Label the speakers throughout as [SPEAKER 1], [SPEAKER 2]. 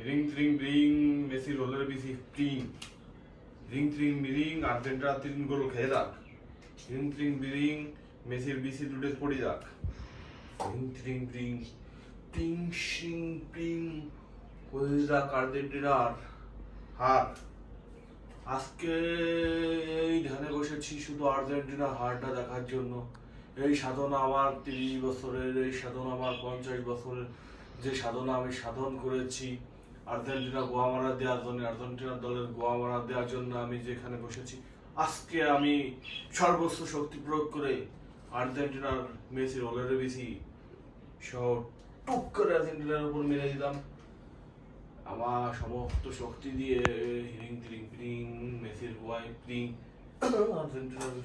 [SPEAKER 1] Ring ত্রিং bring Messi রোলের BC প্রিং ring ত্রিং বিরিং Argentina 3 গোল খেয়ে যাক রিং ত্রিং বিরিং মেসির বিসি দুটো পড়ে যাক রিং ত্রিং ব্রিং টিং শিং পিং হয়ে যাক আর্জেন্টিনার হার। আজকে এই ধ্যানে বসেছি শুধু আর্জেন্টিনা হারটা দেখার জন্য। এই সাধনা আমার 30 বছরের, এই সাধনা আমার 50 বছরের, যে সাধনা আমি সাধন করেছি আর্জেন্টিনা গোয়া মারা দেওয়ার জন্য, আর্জেন্টিনা দলের গোয়া মারা দেওয়ার জন্য আমি যেখানে বসেছি, আজকে আমি সর্বোচ্চ শক্তি প্রয়োগ করে আর্জেন্টিনার মেসি রোলের বেশি সহ টুক করে আর্জেন্টিনার উপর মেরে দিলাম আমার সমস্ত শক্তি দিয়ে। হিরিং তিরিং পিরিং মেসির গোয়ায় পিরিং আর্জেন্টিনার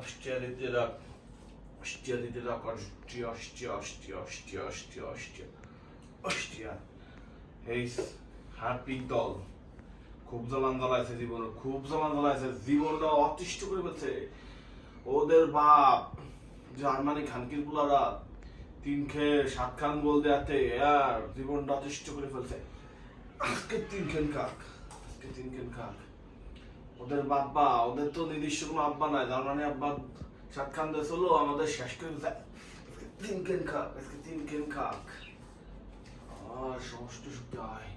[SPEAKER 1] অস্ট্রিয়া দিতে রাখ, অস্ট্রিয়া দিতে রাখ, Austria Austria Austria Austria Austria Austria Austria. এই হ্যাপি দল খুব জ্বালান জ্বালাইছে জীবন, খুব জ্বালান জ্বালাইছে জীবনটা অতিষ্ঠ করে ফেলছে। ওদের বাপ জার্মানি খানকির পুলারা 3 খেয়ে 7 খান গোল দেয়াতে আর জীবনটা অতিষ্ঠ করে ফেলছে। আজকে 3 খেন খাক, আজকে 3 খেন খাক। ওদের বাপ্পা, ওদের তো নির্দিষ্ট কোনো আব্বা নাই। জার্মানি আব্বা 7 খান দিয়ে চলো, আমাদের শেষ করে দেয়। 3 খেন খাক, আজকে 3 খেন খাক। আর সমস্ত শক্তি আয়।